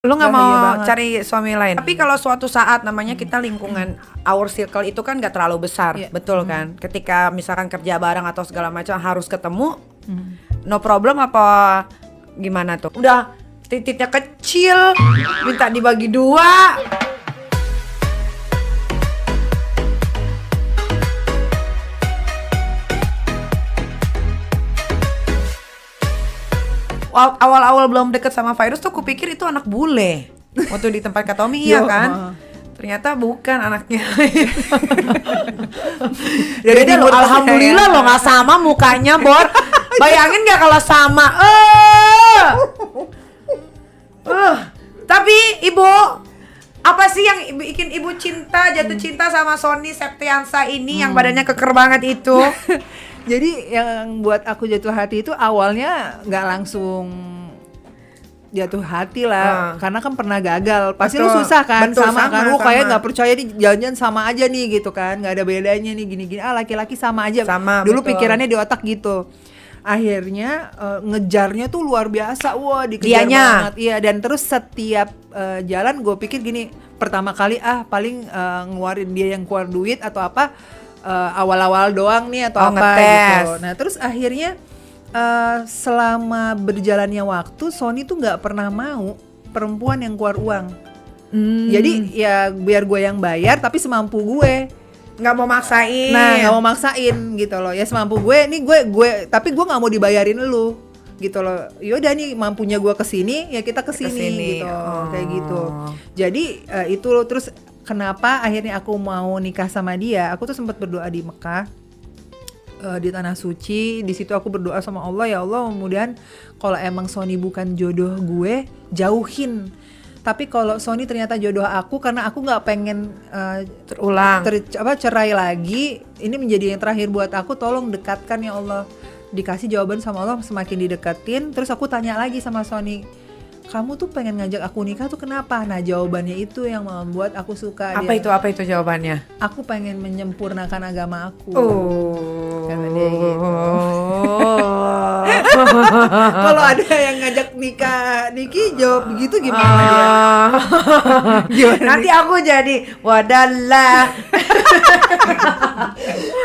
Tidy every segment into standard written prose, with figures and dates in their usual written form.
Lu nggak Bahaya mau banget. cari suami lain. Tapi kalau suatu saat namanya kita lingkungan our circle itu kan nggak terlalu besar, Iya. betul kan? Ketika misalkan kerja bareng atau segala macam harus ketemu, no problem apa gimana tuh? Udah titiknya kecil, minta dibagi dua. Awal-awal belum deket sama Virus tuh kupikir itu anak bule. Waktu di tempat Kak Tommy iya kan? Ternyata bukan anaknya. Beda loh, alhamdulillah lo nggak sama mukanya, Bor. Bayangin nggak kalau sama? Tapi Ibu, apa sih yang bikin Ibu cinta, jatuh cinta sama Sony Septiansa ini yang badannya keker banget itu? Jadi yang buat aku jatuh hati itu awalnya nggak langsung jatuh hati lah, karena kan pernah gagal. Pasti lu susah kan, betul, sama kan, lu sama. kayak nggak percaya nih, jangan sama aja nih gitu kan, nggak ada bedanya nih gini-gini. Laki-laki sama aja. Sama, dulu betul. pikirannya di otak gitu. Akhirnya ngejarnya tuh luar biasa, wah dikejar Dianya. banget. Iya, dan terus setiap jalan gue pikir gini, pertama kali paling ngeluarin dia yang keluar duit atau apa. Awal-awal doang nih atau apa ngetes. gitu. Nah terus akhirnya selama berjalannya waktu Sony tuh nggak pernah mau perempuan yang keluar uang. Jadi ya biar gue yang bayar tapi semampu gue. Nggak mau maksain. Nah nggak mau maksain gitu loh. Ya semampu gue nih gue tapi gue nggak mau dibayarin lu gitu loh. Yaudah nih mampunya gue kesini ya kita kesini gitu kayak gitu. Jadi itu loh. Terus kenapa akhirnya aku mau nikah sama dia? Aku tuh sempat berdoa di Mekah, di tanah suci. Di situ aku berdoa sama Allah, ya Allah, mudah-mudahan kalau emang Sony bukan jodoh gue, jauhin. Tapi kalau Sony ternyata jodoh aku, karena aku nggak pengen terulang. cerai lagi. Ini menjadi yang terakhir buat aku. Tolong dekatkan ya Allah. Dikasih jawaban sama Allah, semakin dideketin. Terus aku tanya lagi sama Sony, kamu tuh pengen ngajak aku nikah tuh kenapa? Nah jawabannya itu yang membuat aku suka. Apa itu jawabannya? Aku pengen menyempurnakan agama aku. Kata dia gitu. Kalau ada yang ngajak nikah Niki jawab begitu gimana dia? Gimana Nanti aku jadi wadallah.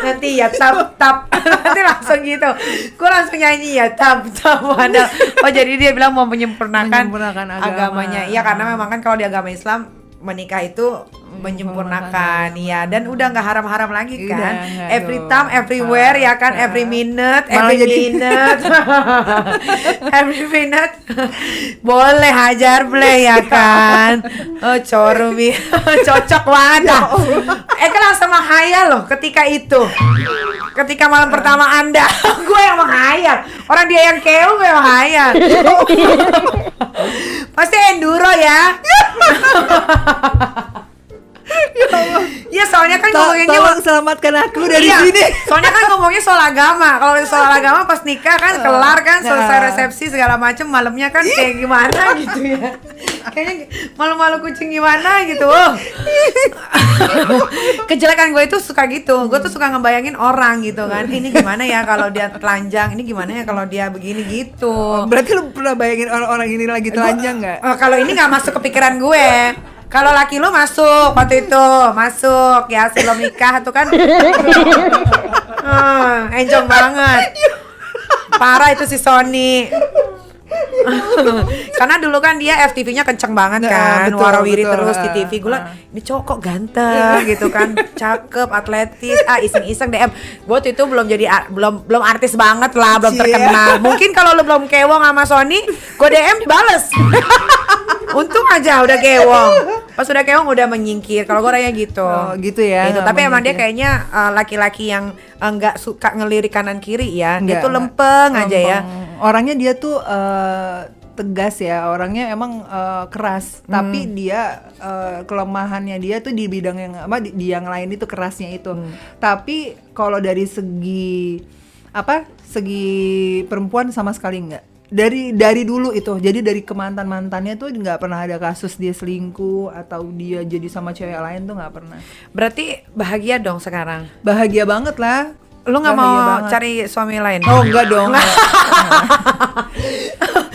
Nanti ya tap. Nanti langsung gitu. Gue langsung nyanyi ya tap wadal. Oh jadi dia bilang mau menyempurnakan agamanya. Iya karena memang kan kalau di agama Islam menikah itu menyempurnakan ya, dan udah nggak haram-haram lagi kan, every time everywhere ya kan, every minute every minute boleh hajar boleh ya kan. Corumi cocok banget dah. Kan langsung menghayal loh ketika malam pertama Anda. Gue yang menghayal, orang dia yang keo, gue yang menghayal. Pasti enduro ya. Ya soalnya kan ngomonginnya tolong selamatkan aku dari sini. Soalnya kan ngomongnya soal agama. Kalau soal agama pas nikah kan kelar kan, selesai resepsi segala macem, malamnya kan kayak gimana gitu ya. Kayaknya malu-malu kucing gimana gitu. Kejelekan gue itu suka gitu. Gue tuh suka ngebayangin orang gitu kan. Ini gimana ya kalau dia telanjang, ini gimana ya kalau dia begini gitu. Berarti lu pernah bayangin orang-orang ini lagi telanjang nggak? Kalau ini nggak masuk ke pikiran gue. Kalau laki lu masuk waktu itu, masuk ya sebelum nikah tuh kan. Enjong banget. Parah itu si Sony. Karena dulu kan dia FTV-nya kenceng banget kan, warawiri terus di TV. Gue bilang, ini cowok kok ganteng gitu kan, cakep, atletis, iseng-iseng DM. Gue waktu itu belum artis banget lah, belum terkenal. Mungkin kalau lu belum kewong sama Sony, gue DM dibales. Untung aja udah kewong. Pas udah kewong udah menyingkir. Kalau gue orangnya gitu. Gitu ya. Gitu. Tapi emang dia kayaknya laki-laki yang nggak suka ngelirik kanan kiri ya. Dia tuh lempeng aja ya. Orangnya dia tuh tegas ya. Orangnya emang keras. Tapi dia kelemahannya dia tuh di bidang yang di yang lain itu kerasnya itu. Tapi kalau dari segi perempuan sama sekali enggak. Dari dulu itu, jadi dari kemantan-mantannya tuh nggak pernah ada kasus dia selingkuh atau dia jadi sama cewek lain tuh nggak pernah. Berarti bahagia dong sekarang? Bahagia banget lah. Lu nggak mau cari suami lain? Oh enggak dong.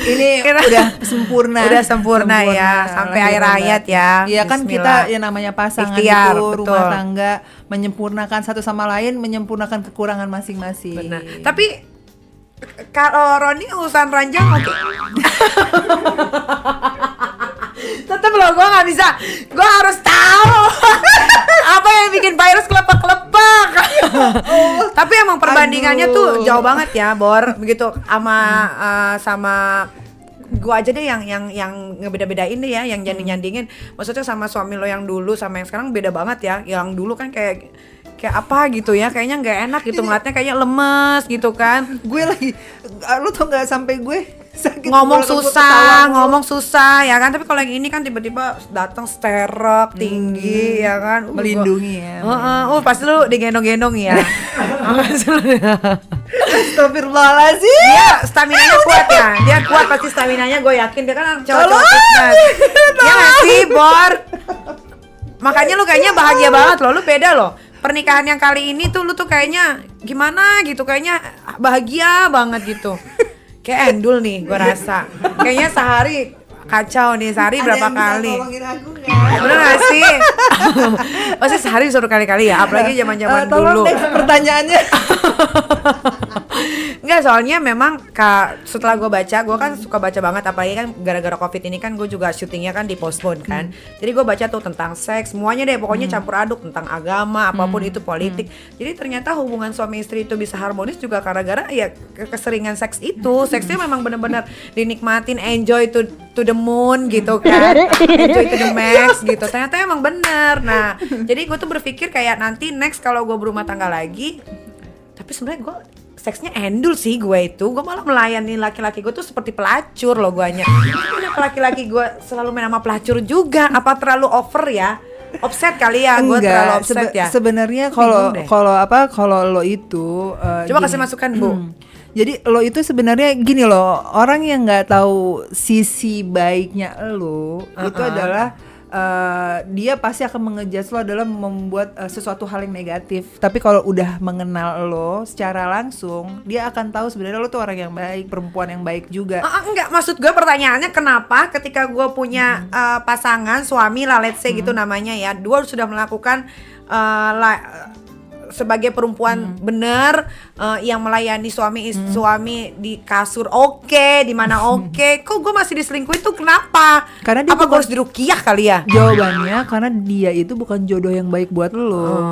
Ini udah sempurna. Udah sempurna ya, sampai akhir hayat ya. Iya kan Bismillah. kita yang namanya pasangan Ikhtiar, itu betul. rumah tangga menyempurnakan satu sama lain, menyempurnakan kekurangan masing-masing. Benar. Tapi kalau Roni urusan ranjang oke. Tetep loh, gue nggak bisa. Gue harus tahu apa yang bikin virus kelepak-kelepak. Tapi emang perbandingannya tuh jauh banget ya, Bor. Begitu sama gua aja deh yang ngebeda-bedain deh ya, yang nyandingin. Maksudnya sama suami lo yang dulu sama yang sekarang beda banget ya. Yang dulu kan kayak apa gitu ya, kayaknya nggak enak gitu ngeliatnya, kayaknya lemes gitu kan. Gue lagi, lu tau nggak sampai gue sakit ngomong susah ya kan. Tapi kalau yang ini kan tiba-tiba datang sterek tinggi ya kan, melindungi ya. Pasti lu digendong-gendong ya. Astagfirullahaladzim. Dia staminanya kuat ya, dia kuat pasti staminanya, gue yakin dia kan cowok-cowok fitness. Ya nggak sih, Bor? Makanya lu kayaknya bahagia banget loh, lu beda loh. Pernikahan yang kali ini tuh lu tuh kayaknya gimana gitu, kayaknya bahagia banget gitu. Kayak endul nih gue rasa. Kayaknya sehari kacau nih, sehari berapa kali. Bener gak sih? Pasti sehari disuruh kali-kali ya, apalagi zaman-zaman dulu. Next pertanyaannya. Enggak, soalnya memang setelah gue kan suka baca banget, apalagi kan gara-gara covid ini kan gue juga syutingnya kan postpone kan. Jadi gue baca tuh tentang seks, semuanya deh pokoknya campur aduk, tentang agama, apapun itu, politik. Jadi ternyata hubungan suami istri itu bisa harmonis juga gara-gara ya keseringan seks itu. Seksnya memang benar-benar dinikmatin, enjoy to the moon gitu kan, enjoy to the max gitu. Ternyata emang bener. Nah jadi gue tuh berpikir kayak nanti next kalau gue berumah tangga lagi, tapi sebenarnya gue seksnya endul sih, gue malah melayani laki-laki gue tuh seperti pelacur loh guanya. Kenapa laki-laki gue selalu main sama pelacur juga? Apa terlalu over ya? Offset kali ya, gue terlalu offset ya. Sebenarnya kalau lo itu coba kasih masukan, Bu. Jadi lo itu sebenarnya gini loh, orang yang nggak tahu sisi baiknya lo itu adalah dia pasti akan mengejudge lo adalah membuat sesuatu hal yang negatif. Tapi kalau udah mengenal lo secara langsung, dia akan tahu sebenarnya lo tuh orang yang baik, perempuan yang baik juga. Enggak, maksud gue pertanyaannya kenapa ketika gue punya pasangan, suami lah let's say gitu namanya ya, dua sudah melakukan sebagai perempuan bener yang melayani suami di kasur oke, di mana oke, kok gue masih diselingkuhin tuh kenapa? Karena dia apa gue harus diruqyah kali ya? Jawabannya karena dia itu bukan jodoh yang baik buat lo.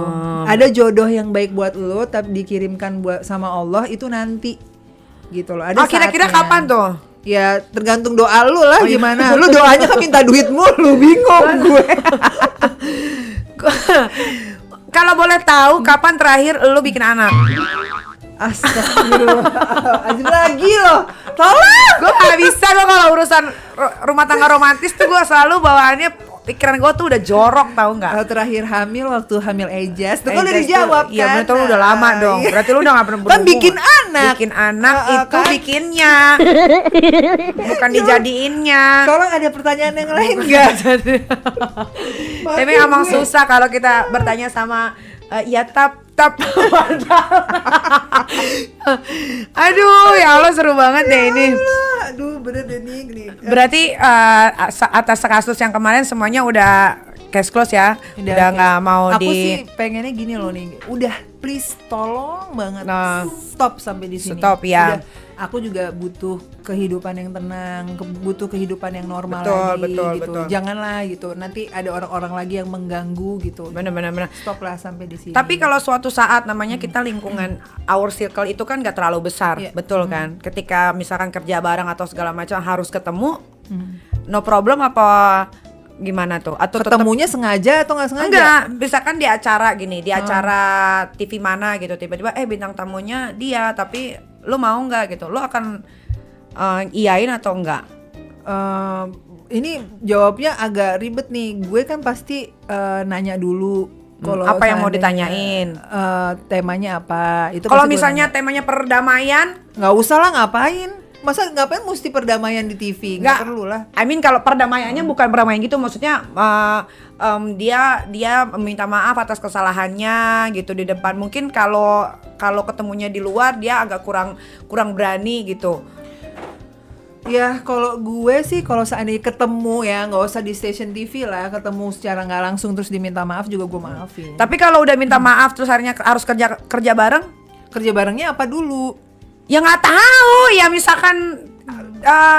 Ada jodoh yang baik buat lo tapi dikirimkan buat sama Allah itu nanti gitu loh. Ada kira-kira kapan tuh? Ya tergantung doa lu lah, gimana. Lu doanya kan minta duit mulu, bingung gue. Kalau boleh tahu kapan terakhir lu bikin anak? Astagfirullahaladzim lagi loh. Tolong. Gue gak bisa, gue kalau urusan rumah tangga romantis tuh gue selalu bawaannya, pikiran gue tuh udah jorok, tahu nggak? Terakhir hamil waktu hamil Ejas, tuh udah dijawab kan? Iya bener, lu udah lama dong. Berarti lu udah nggak pernah kan bikin anak. Bikin anak itu kan? Bikinnya, bukan dijadiinnya. Tolong ada pertanyaan yang lain nggak? Tapi emang susah kalau kita bertanya sama ya tap. Aduh, ya Allah seru banget deh ini. Aduh, bener deh nih. Berarti atas kasus yang kemarin semuanya udah case close ya, udah nggak mau Aku sih pengennya gini loh nih, udah please tolong banget stop sampai di sini. Stop ya. Udah, aku juga butuh kehidupan yang tenang, butuh kehidupan yang normal betul, gitu. Betul. Janganlah gitu, nanti ada orang-orang lagi yang mengganggu gitu. Bener. Stop lah sampai di sini. Tapi kalau suatu saat namanya kita lingkungan our circle itu kan gak terlalu besar, betul kan? Ketika misalkan kerja bareng atau segala macam harus ketemu, no problem apa gimana tuh? Atau ketemunya sengaja atau nggak sengaja? Enggak, misalkan di acara gini, di acara TV mana gitu, tiba-tiba bintang tamunya dia, tapi lo mau nggak gitu? Lo akan iyain atau enggak? Ini jawabnya agak ribet nih. Gue kan pasti nanya dulu. Kalau apa yang mau ditanyain? Temanya apa? Itu kalau misalnya temanya perdamaian, nggak usah lah, ngapain? Masa ngapain mesti perdamaian di TV? Nggak perlu lah. I mean kalau perdamaiannya bukan perdamaian gitu, maksudnya dia meminta maaf atas kesalahannya gitu di depan. Mungkin kalau ketemunya di luar dia agak kurang berani gitu. Ya kalau gue sih kalau seandainya ketemu ya nggak usah di stasiun TV lah, ketemu secara nggak langsung terus diminta maaf juga gue maafin. Tapi kalau udah minta maaf terus akhirnya harus kerja bareng, Kerja barengnya apa dulu? ya nggak tahu ya misalkan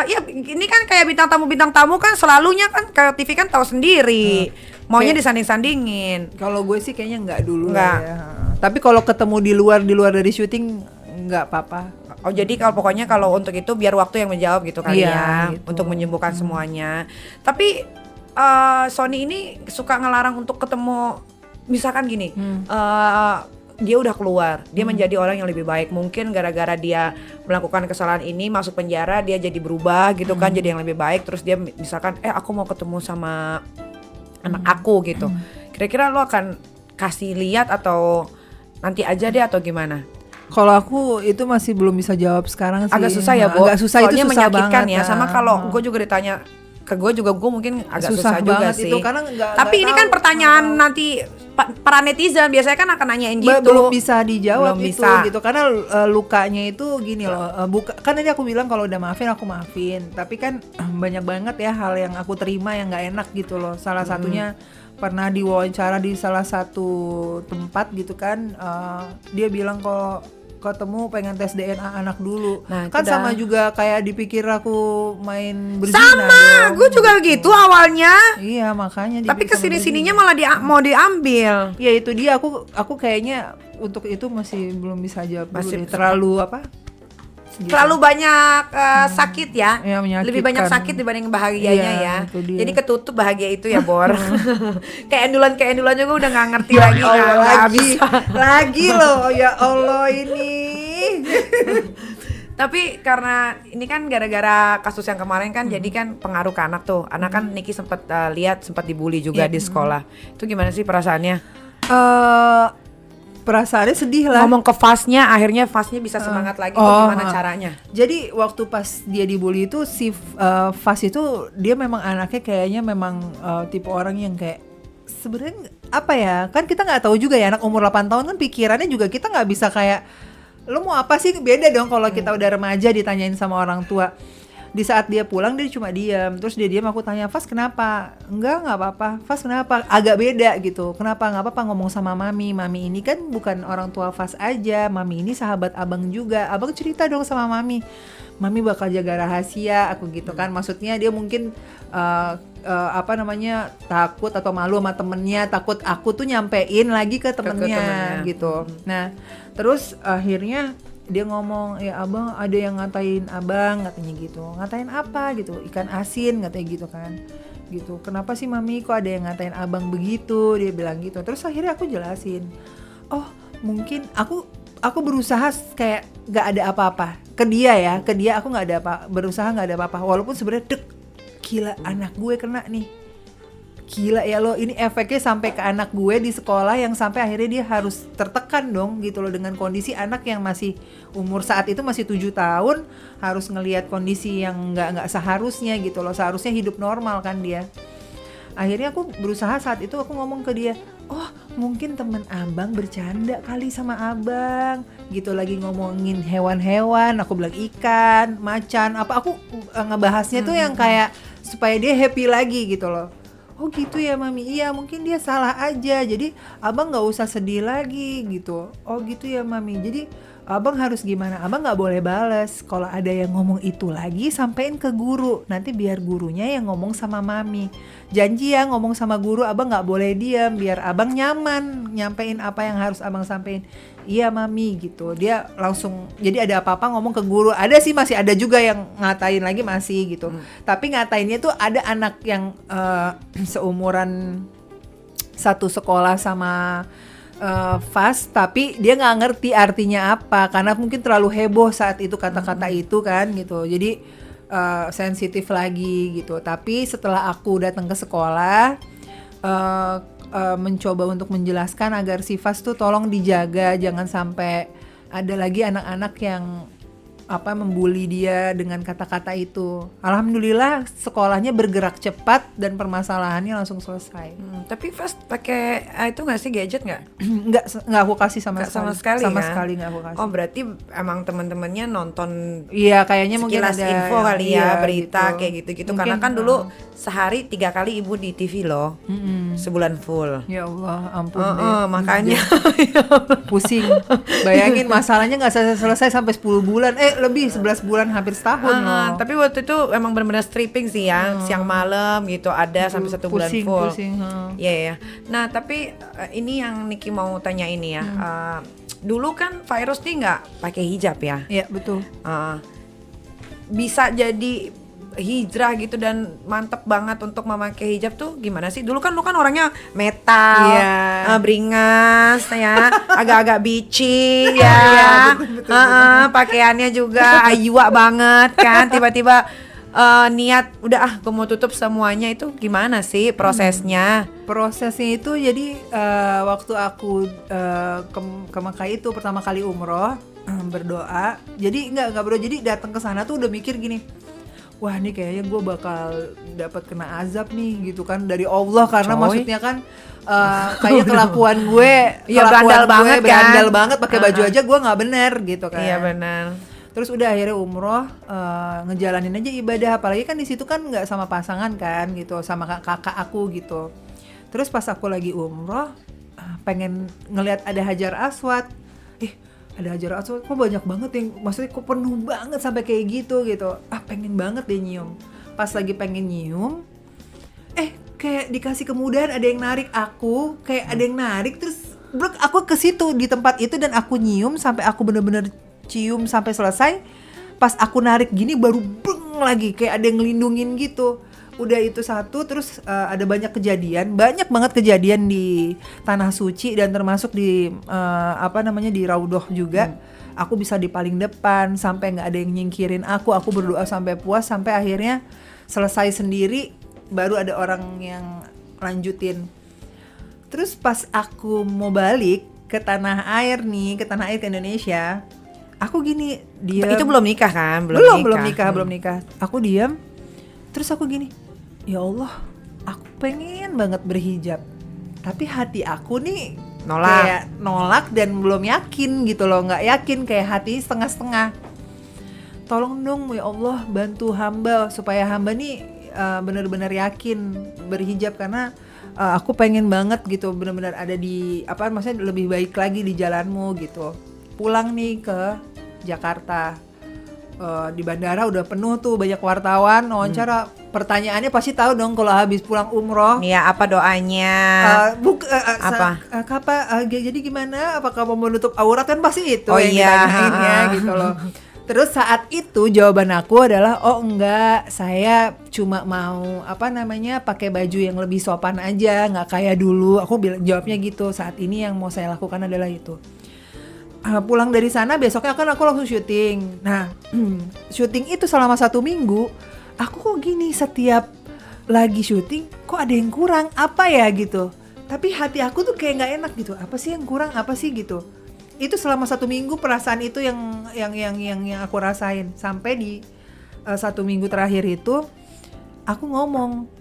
ya ini kan kayak bintang tamu kan selalunya kan kayak TV kan tahu sendiri maunya disanding-sandingin. Kalau gue sih kayaknya nggak dulu Nggak. lah ya. Tapi kalau ketemu di luar dari syuting nggak apa-apa. Oh jadi kalau pokoknya kalau untuk itu biar waktu yang menjawab gitu kali Iya, ya gitu. untuk menyembuhkan semuanya. Tapi Sony ini suka ngelarang untuk ketemu misalkan gini. Dia udah keluar, dia menjadi orang yang lebih baik. Mungkin gara-gara dia melakukan kesalahan ini masuk penjara, dia jadi berubah gitu kan, jadi yang lebih baik. Terus dia misalkan, aku mau ketemu sama anak aku gitu. Kira-kira lo akan kasih lihat atau nanti aja deh atau gimana? Kalau aku itu masih belum bisa jawab sekarang sih. Agak susah ya, Bo. Agak susah, soalnya itu susah menyakitkan banget ya. Sama kalau gue juga ditanya ke gue mungkin agak susah juga banget sih. itu, karena tapi ini kan pertanyaan nanti para netizen biasanya kan akan nanyain gitu. Belum bisa dijawab Belum itu bisa. gitu karena lukanya itu gini loh. Kan tadi aku bilang kalau udah maafin aku maafin. Tapi kan banyak banget ya hal yang aku terima yang nggak enak gitu loh. Salah satunya pernah diwawancara di salah satu tempat gitu kan, dia bilang kalau ketemu pengen tes DNA anak dulu. Nah, kan itu sama dah. juga kayak dipikir aku main berzina. Sama, gue juga gitu awalnya. Iya makanya. Tapi dipikir kesini sama sininya berzina. malah mau diambil. Ya itu dia, aku kayaknya untuk itu masih belum bisa jawab dulu Masih deh. Terlalu apa? Gitu. Terlalu banyak sakit ya. Ya, menyakitkan. Lebih banyak sakit dibanding bahagianya Iya, ya. itu dia. Jadi ketutup bahagia itu ya, Bor. kayak endulan juga udah nggak ngerti lagi, Allah, nggak lagi bisa. lagi loh, ya Allah ini. Tapi karena ini kan gara-gara kasus yang kemarin kan jadi kan pengaruh ke anak tuh. Anak kan Niki sempat lihat sempat dibully juga di sekolah. Itu gimana sih perasaannya? Perasaannya sedih lah. Ngomong ke Fasnya, akhirnya Fasnya bisa semangat lagi tuh gimana caranya? Jadi waktu pas dia dibully itu si Fas itu dia memang anaknya kayaknya memang tipe orang yang kayak sebenarnya apa ya, kan kita nggak tahu juga ya, anak umur 8 tahun kan pikirannya juga kita nggak bisa kayak lo mau apa sih, beda dong kalau kita udah remaja ditanyain sama orang tua. Di saat dia pulang dia cuma diam, terus dia diam, aku tanya, Fas kenapa? Nggak apa-apa. Fas kenapa? Agak beda gitu. Kenapa nggak apa-apa ngomong sama mami ini kan bukan orang tua Fas aja, mami ini sahabat abang juga. Abang cerita dong sama mami bakal jaga rahasia, aku gitu kan. Maksudnya dia mungkin takut atau malu sama temennya, takut aku tuh nyampein lagi ke temennya gitu. Nah terus akhirnya dia ngomong, ya abang ada yang ngatain abang, katanya gitu. Ngatain apa gitu, ikan asin katanya gitu kan. Gitu, kenapa sih mami kok ada yang ngatain abang begitu, dia bilang gitu. Terus akhirnya aku jelasin, oh mungkin aku berusaha kayak gak ada apa-apa ke dia aku gak ada apa, berusaha gak ada apa-apa. Walaupun sebenarnya gila anak gue kena nih, gila ya lo, ini efeknya sampai ke anak gue di sekolah yang sampai akhirnya dia harus tertekan dong gitu loh, dengan kondisi anak yang masih umur saat itu masih 7 tahun harus ngelihat kondisi yang nggak seharusnya gitu loh. Seharusnya hidup normal kan dia. Akhirnya aku berusaha saat itu aku ngomong ke dia, oh mungkin temen abang bercanda kali sama abang gitu, lagi ngomongin hewan-hewan, aku bilang ikan, macan, apa, aku ngebahasnya tuh yang kayak supaya dia happy lagi gitu loh. Oh gitu ya mami, iya mungkin dia salah aja, jadi abang gak usah sedih lagi gitu. Oh gitu ya mami, jadi abang harus gimana, abang gak boleh bales. Kalau ada yang ngomong itu lagi sampein ke guru, nanti biar gurunya yang ngomong sama mami. Janji ya ngomong sama guru, abang gak boleh diam, biar abang nyaman nyampein apa yang harus abang sampein. Iya mami gitu. Dia langsung, jadi ada apa-apa ngomong ke guru. Ada sih, masih ada juga yang ngatain lagi masih gitu. Tapi ngatainnya tuh ada anak yang seumuran satu sekolah sama Fas, tapi dia nggak ngerti artinya apa karena mungkin terlalu heboh saat itu kata-kata itu kan gitu. Jadi sensitif lagi gitu. Tapi setelah aku datang ke sekolah, mencoba untuk menjelaskan agar si Fas tuh tolong dijaga, jangan sampai ada lagi anak-anak yang membuli dia dengan kata-kata itu. Alhamdulillah sekolahnya bergerak cepat dan permasalahannya langsung selesai. Tapi first pakai itu nggak sih gadget nggak? Nggak aku kasih sama sekali. Sama kan? sekali nggak aku kasih. Oh berarti emang teman-temannya nonton. Iya kayaknya mungkin sekilas ada info kali ya, berita gitu. kayak gitu-gitu. Mungkin, Karena kan dulu sehari 3 kali ibu di TV loh, sebulan full. Ya Allah ampun deh. Makanya pusing. Bayangin masalahnya nggak selesai sampai 10 bulan. Lebih 11 bulan hampir setahun loh. Tapi waktu itu emang benar-benar stripping sih ya, siang malam gitu ada sampai 1 bulan full. Iya ya. Nah tapi ini yang Niki mau tanya ini ya. Dulu kan virus nih nggak pakai hijab ya? Iya betul. Bisa jadi hijrah gitu dan mantep banget untuk memakai hijab tuh gimana sih? Dulu kan lu kan orangnya metal, beringas ya, agak-agak bici ya, betul. pakaiannya juga ayua banget kan, tiba-tiba niat udah gue mau tutup semuanya, itu gimana sih prosesnya? Prosesnya itu jadi waktu aku ke Mekah itu pertama kali umroh, berdoa. Jadi nggak berdoa, jadi datang ke sana tuh udah mikir gini, wah nih kayaknya gue bakal dapat kena azab nih gitu kan dari Allah, karena maksudnya kan kayak kelakuan gue berandal banget berandal banget, pakai baju aja gue nggak bener gitu kan. Iya benar. Terus udah akhirnya umroh, ngejalanin aja ibadah, apalagi kan di situ kan nggak sama pasangan kan gitu, sama kakak aku gitu. Terus pas aku lagi umroh, pengen ngelihat ada Hajar Aswad, ada Hajar Aswad kok banyak banget yang, maksudnya kok penuh banget sampai kayak gitu. Pengen banget deh nyium. Pas lagi pengen nyium, kayak dikasih kemudahan, ada yang narik aku, terus brek aku ke situ di tempat itu dan aku nyium sampai aku bener-bener cium sampai selesai. Pas aku narik gini baru beng lagi, kayak ada yang ngelindungin gitu. Udah itu satu, terus ada banyak banget kejadian di Tanah Suci dan termasuk di di Raudhah juga. Aku bisa di paling depan sampai nggak ada yang nyingkirin aku berdoa sampai puas, sampai akhirnya selesai sendiri, baru ada orang yang lanjutin. Terus pas aku mau balik ke tanah air ke Indonesia, aku gini, diam. Itu belum nikah kan? Belum nikah. Aku diam. Terus aku gini, ya Allah, aku pengen banget berhijab, tapi hati aku nih kayak nolak dan belum yakin gitu loh, nggak yakin, kayak hati setengah-setengah. Tolong dong ya Allah, bantu hamba supaya hamba nih benar-benar yakin berhijab, karena aku pengen banget gitu, benar-benar ada di maksudnya lebih baik lagi di jalanmu gitu. Pulang nih ke Jakarta, di bandara udah penuh tuh, banyak wartawan wawancara. Pertanyaannya pasti tahu dong kalau habis pulang umroh. Iya, apa doanya? Jadi gimana? Apakah mau menutup aurat, kan pasti itu yang iya. ditanyainnya gitu loh. Terus saat itu jawaban aku adalah, oh enggak, saya cuma mau pakai baju yang lebih sopan aja, nggak kayak dulu. Aku jawabnya gitu. Saat ini yang mau saya lakukan adalah itu. Pulang dari sana besoknya kan aku langsung syuting. Nah, syuting itu selama 1 minggu, aku kok gini, setiap lagi syuting kok ada yang kurang, apa ya gitu. Tapi hati aku tuh kayak nggak enak gitu. Apa sih yang kurang? Apa sih gitu. Itu selama 1 minggu perasaan itu yang aku rasain. Sampai di 1 minggu terakhir itu aku ngomong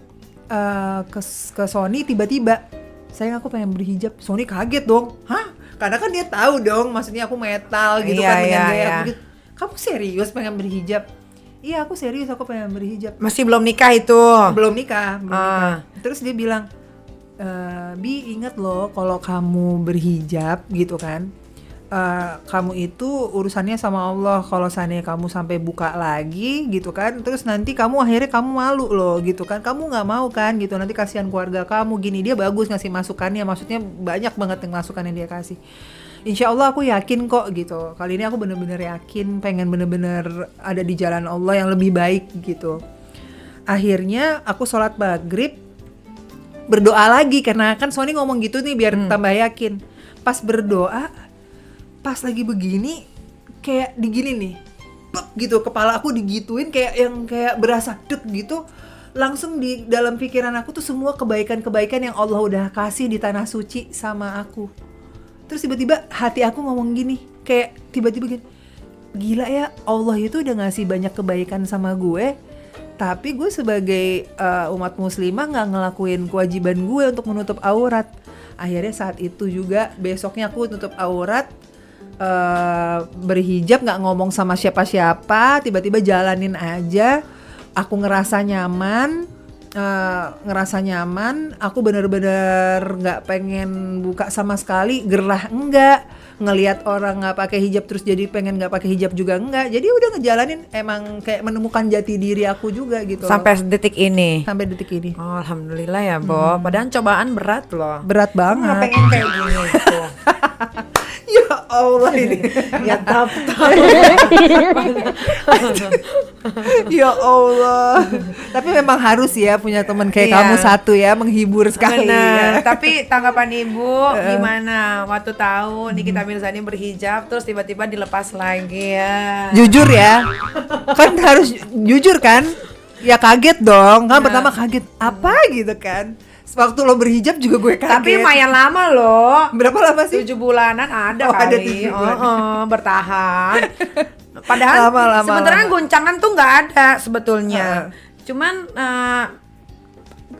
ke Sony, tiba-tiba, sayang aku pengen berhijab. Sony kaget dong. Hah? Karena kan dia tahu dong, maksudnya aku metal gitu kan dengan gaya begitu. Kamu serius pengen berhijab? Iya, aku serius, aku pengen berhijab. Masih belum nikah itu? Belum nikah. Terus dia bilang, Bi, ingat loh kalau kamu berhijab gitu kan, kamu itu urusannya sama Allah. Kalau seandainya kamu sampai buka lagi gitu kan, terus nanti akhirnya kamu malu loh gitu kan, kamu nggak mau kan gitu, nanti kasihan keluarga kamu gini. Dia bagus ngasih masukannya, maksudnya banyak banget yang masukan yang dia kasih. Insya Allah aku yakin kok gitu, kali ini aku bener-bener yakin, pengen bener-bener ada di jalan Allah yang lebih baik gitu. Akhirnya aku sholat maghrib, berdoa lagi, karena kan Sony ngomong gitu nih biar tambah yakin. Pas berdoa, pas lagi begini, kayak digini nih, gitu, kepala aku digituin, kayak berasa deg gitu. Langsung di dalam pikiran aku tuh semua kebaikan-kebaikan yang Allah udah kasih di Tanah Suci sama aku. Terus tiba-tiba hati aku ngomong gini, kayak tiba-tiba gini, gila ya, Allah itu udah ngasih banyak kebaikan sama gue, tapi gue sebagai umat muslimah nggak ngelakuin kewajiban gue untuk menutup aurat. Akhirnya saat itu juga besoknya aku tutup aurat, berhijab, nggak ngomong sama siapa-siapa, tiba-tiba jalanin aja. Aku ngerasa nyaman, aku bener-bener nggak pengen buka sama sekali, gerah enggak, ngelihat orang nggak pakai hijab terus jadi pengen nggak pakai hijab juga enggak. Jadi udah ngejalanin, emang kayak menemukan jati diri aku juga gitu. Sampai detik ini. Oh, alhamdulillah ya, Bo. Padahal cobaan berat loh. Berat banget. Nggak pengen kayak gini gitu. Ya Allah ini. Ya tap. Ya Allah. Tapi memang harus ya punya teman kayak kamu satu ya, menghibur sekali. Benar. Tapi tanggapan Ibu gimana waktu tahu Nikita Mirzani berhijab terus tiba-tiba dilepas lagi ya? Jujur ya. Kan harus jujur kan? Ya kaget dong. Kan pertama kaget apa gitu kan. Waktu lo berhijab juga gue kaget. Tapi lumayan lama loh. Berapa lama sih? 7 bulanan ada Ada kali. 7 bulan. Bertahan. Padahal sebenarnya goncangan tuh nggak ada sebetulnya. Cuman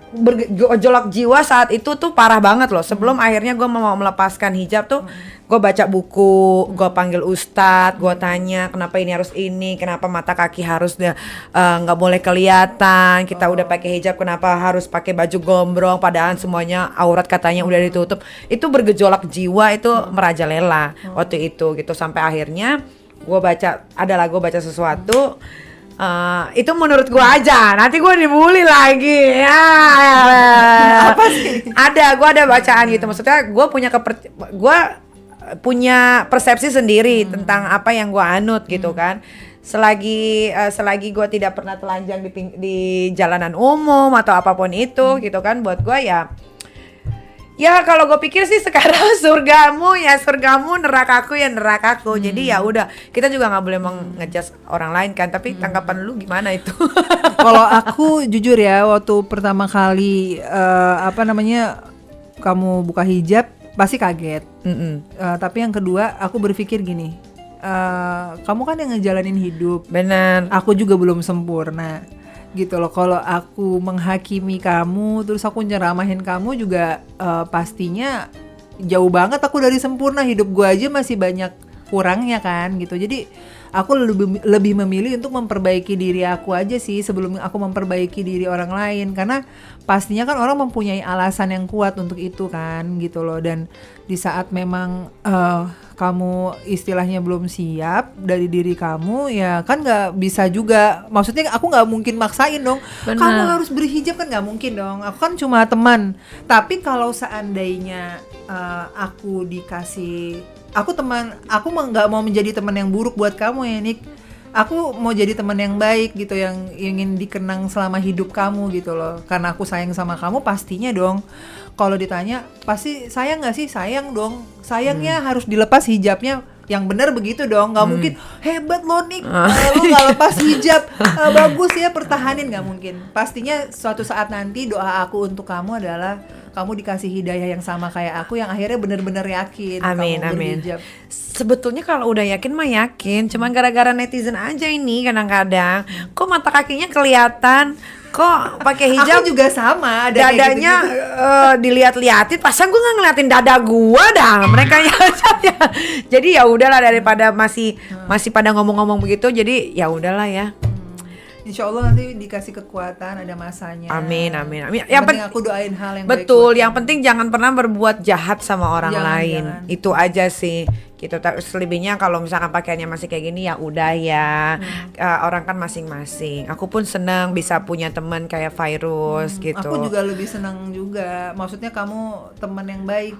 bergejolak jiwa saat itu tuh parah banget loh. Sebelum akhirnya gue mau melepaskan hijab tuh, gue baca buku, gue panggil ustadz, gue tanya kenapa ini harus ini, kenapa mata kaki harus nggak boleh kelihatan, kita udah pakai hijab kenapa harus pakai baju gombrong, padahal semuanya aurat katanya udah ditutup. Itu bergejolak jiwa, itu merajalela waktu itu gitu, sampai akhirnya gue baca sesuatu. Itu menurut gue aja, nanti gue dibully lagi ya. Apa sih? Gue ada bacaan gitu, maksudnya gue punya persepsi sendiri tentang apa yang gue anut gitu kan. Selagi gue tidak pernah telanjang di jalanan umum atau apapun itu gitu kan, buat gue ya kalau gue pikir sih sekarang surgamu ya surgamu, nerakaku ya nerakaku. Jadi ya udah, kita juga nggak boleh mengejudge orang lain kan. Tapi tanggapan lu gimana itu? Kalau aku jujur ya, waktu pertama kali kamu buka hijab pasti kaget. Tapi yang kedua aku berpikir gini, kamu kan yang ngejalanin hidup. Benar. Aku juga belum sempurna. Gitu loh, kalau aku menghakimi kamu terus aku nyeramahin kamu juga pastinya jauh banget aku dari sempurna. Hidup gue aja masih banyak kurangnya kan gitu. Jadi aku lebih memilih untuk memperbaiki diri aku aja sih sebelum aku memperbaiki diri orang lain, karena pastinya kan orang mempunyai alasan yang kuat untuk itu kan gitu loh. Dan di saat memang kamu istilahnya belum siap dari diri kamu, ya kan nggak bisa juga, maksudnya aku nggak mungkin maksain dong. Bener. Kamu harus berhijab kan nggak mungkin dong, aku kan cuma teman. Tapi kalau seandainya aku dikasih, aku nggak mau menjadi teman yang buruk buat kamu ya Nick. Aku mau jadi teman yang baik gitu, yang ingin dikenang selama hidup kamu gitu loh. Karena aku sayang sama kamu, pastinya dong. Kalau ditanya, pasti sayang gak sih? Sayang dong. Sayangnya harus dilepas hijabnya. Yang benar begitu dong. Gak mungkin, hebat lo Nick, lo gak lepas hijab, bagus ya, pertahanin. Gak mungkin. Pastinya suatu saat nanti doa aku untuk kamu adalah kamu dikasih hidayah yang sama kayak aku, yang akhirnya benar-benar yakin amin, kamu amin. berhijab. Sebetulnya kalau udah yakin mah yakin, cuma gara-gara netizen aja ini kadang-kadang kok mata kakinya kelihatan, kok pakai hijab. Aku juga sama, ada dadanya dilihat-liatin, pasang gue nggak ngeliatin dada gue dah, mereka ya. Jadi ya udahlah, daripada masih pada ngomong-ngomong begitu, jadi ya udahlah ya. Insya Allah nanti dikasih kekuatan, ada masanya. Amin, amin, amin. Yang penting aku doain hal yang betul, baik. Yang penting jangan pernah berbuat jahat sama orang lain. Jangan. Itu aja sih. Gitu. Selebihnya kalau misalkan pakaiannya masih kayak gini ya udah ya. Orang kan masing-masing. Aku pun senang bisa punya teman kayak Virus gitu. Aku juga lebih senang juga. Maksudnya kamu teman yang baik,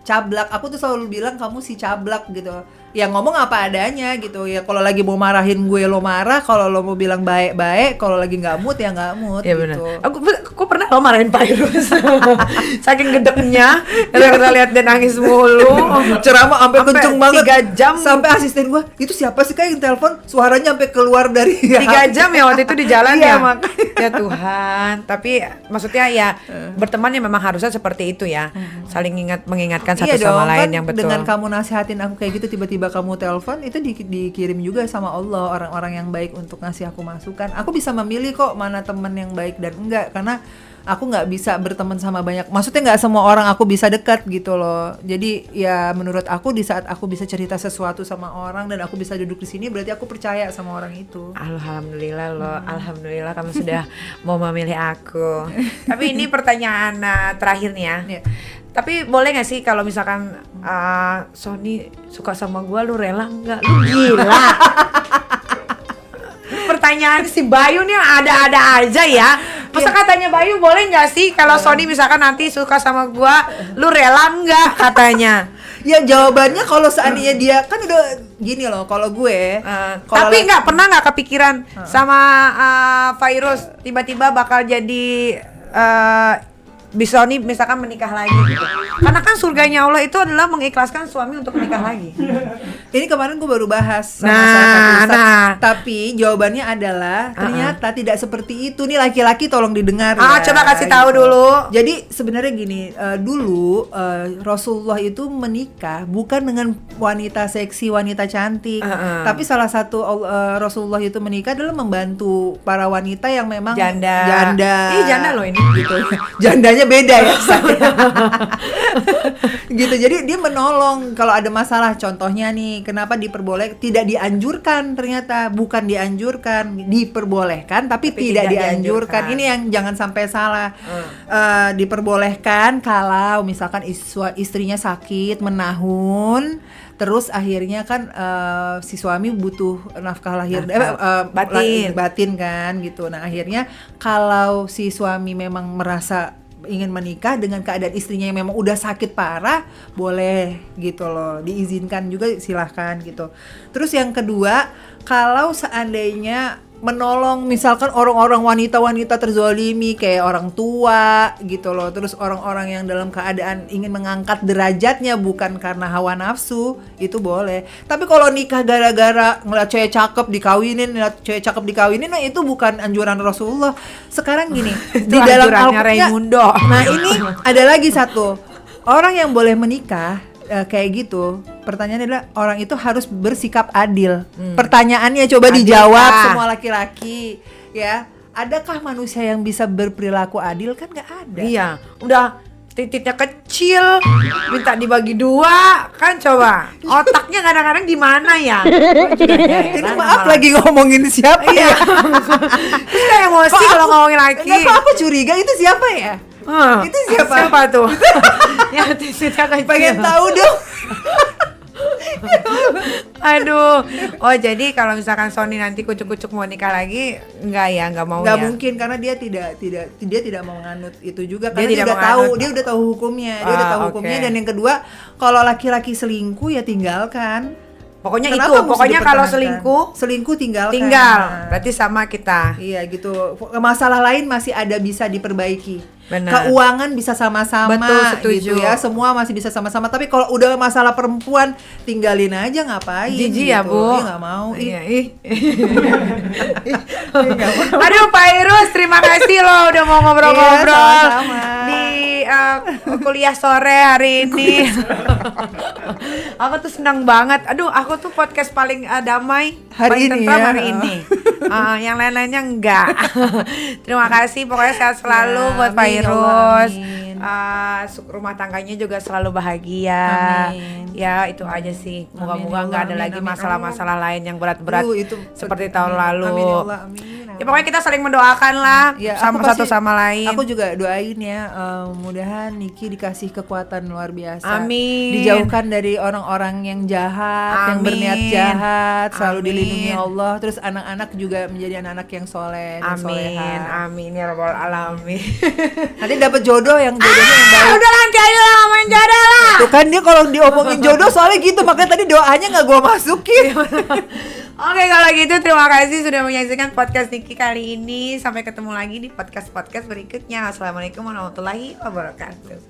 cablak. Aku tuh selalu bilang kamu si cablak gitu. Ya ngomong apa adanya gitu. Ya kalau lagi mau marahin gue lo marah, kalau lo mau bilang baik-baik, kalau lagi nggak mood ya nggak mood ya, gitu. Aku pernah lo marahin Virus. Saking gedeknya, karena lihat dia nangis mulu. Ceramah sampai kenceng banget 3 jam. Sampai asisten gue, itu siapa sih kayak yang telepon, suaranya sampai keluar dari 3 jam ya waktu itu di jalan ya. Ya Tuhan. Tapi maksudnya ya berteman ya memang harusnya seperti itu ya. Saling mengingatkan satu sama lain kan, yang betul. Dengan kamu nasihatin aku kayak gitu, tiba-tiba tiba-tiba kamu telepon itu dikirim juga sama Allah orang-orang yang baik untuk ngasih aku masukan. Aku bisa memilih kok mana teman yang baik dan enggak, karena aku nggak bisa berteman sama banyak, maksudnya nggak semua orang aku bisa dekat gitu loh. Jadi ya menurut aku di saat aku bisa cerita sesuatu sama orang dan aku bisa duduk di sini, berarti aku percaya sama orang itu. Alhamdulillah loh, alhamdulillah kamu sudah mau memilih aku. Tapi ini pertanyaan terakhir nih ya. Yeah. Tapi boleh nggak sih kalau misalkan Sony suka sama gua, lu rela nggak? Lu gila. Pertanyaan si Bayu nih ada-ada aja ya. Masa katanya Bayu boleh nggak sih kalau Sony misalkan nanti suka sama gua, lu rela nggak katanya? Ya jawabannya kalau seandainya dia kan udah gini loh, kalau gue tapi nggak pernah nggak kepikiran sama Fairuz tiba-tiba bakal jadi Sony misalkan menikah lagi gitu. Karena kan surganya Allah itu adalah mengikhlaskan suami untuk menikah lagi. Ini kemarin gue baru bahas sama salah satu ustaz. Tapi jawabannya adalah ternyata tidak seperti itu. Nih laki-laki tolong didengar ya. Coba kasih tahu dulu. Jadi sebenarnya gini, dulu Rasulullah itu menikah bukan dengan wanita seksi, wanita cantik. Tapi salah satu Rasulullah itu menikah adalah membantu para wanita yang memang janda. Janda loh ini. Gitu. Jandanya beda ya gitu. Jadi dia menolong kalau ada masalah. Contohnya nih, kenapa tidak dianjurkan, ternyata bukan dianjurkan, diperbolehkan tapi tidak dianjurkan. Ini yang jangan sampai salah. Diperbolehkan kalau misalkan istrinya sakit menahun, terus akhirnya kan si suami butuh nafkah lahir batin kan gitu. Nah akhirnya kalau si suami memang merasa ingin menikah dengan keadaan istrinya yang memang udah sakit parah, boleh gitu loh, diizinkan juga, silahkan gitu. Terus yang kedua, kalau seandainya menolong misalkan orang-orang wanita-wanita terzolimi kayak orang tua gitu loh, terus orang-orang yang dalam keadaan ingin mengangkat derajatnya bukan karena hawa nafsu, itu boleh. Tapi kalau nikah gara-gara ngeliat cewek cakep dikawinin, nah itu bukan anjuran Rasulullah. Sekarang gini, di dalam Al-Qur'an, nah ini ada lagi satu orang yang boleh menikah kayak gitu. Pertanyaannya adalah orang itu harus bersikap adil. Pertanyaannya coba adil dijawab semua laki-laki ya. Adakah manusia yang bisa berperilaku adil? Kan nggak ada. Iya, udah titiknya kecil, minta dibagi dua, kan coba. Otaknya kadang-kadang di mana ya? Ini maaf lagi ngomongin siapa ya? Terus kayak emosi kalau ngomongin laki. Aku curiga itu siapa ya? Itu siapa tuh? Ya titiknya kecil. Pengen tahu dong. Aduh. Oh jadi kalau misalkan Sony nanti kucuk-kucuk mau nikah lagi, nggak mau ya? Nggak mungkin, karena dia tidak mau menganut itu juga, karena dia udah tahu hukumnya. Dan yang kedua, kalau laki-laki selingkuh ya tinggalkan. Pokoknya kalau selingkuh tinggalkan. Berarti sama kita. Iya gitu. Masalah lain masih ada bisa diperbaiki. Benar. Keuangan bisa sama-sama. Betul, setuju. Gitu ya. Semua masih bisa sama-sama. Tapi kalau udah masalah perempuan, tinggalin aja, ngapain? Jijik gitu. Ya Bu. Nggak mau. Iya. Aduh Pak Irus, terima kasih loh udah mau ngobrol-ngobrol di kuliah sore hari ini. Aku tuh senang banget. Aduh, aku tuh podcast paling damai hari ini ya. Hari ini. Yang lain-lainnya enggak. Terima kasih, pokoknya sehat selalu buat Pak Irus. Rumah tangganya juga selalu bahagia. Amin. Ya itu aja sih. Moga-moga nggak ada lagi masalah-masalah lain yang berat-berat seperti tahun lalu. Amin, ya Allah, amin. Ya pokoknya kita saling mendoakan lah ya, satu sama lain. Aku juga doain ya, mudahan Niki dikasih kekuatan luar biasa. Amin. Dijauhkan dari orang-orang yang jahat, yang berniat jahat, selalu dilindungi Allah. Terus anak-anak juga menjadi anak-anak yang soleh dan soleha. Amin ya rabbal alamin. Nanti dapat jodoh yang jodohnya yang baik. Udah nanti aja lah ngomongin jodoh lah. Tuh kan dia kalau diomongin jodoh soalnya gitu, makanya tadi doanya nggak gue masukin. Oke, kalau gitu terima kasih sudah menyaksikan podcast Niki kali ini. Sampai ketemu lagi di podcast berikutnya. Assalamualaikum warahmatullahi wabarakatuh.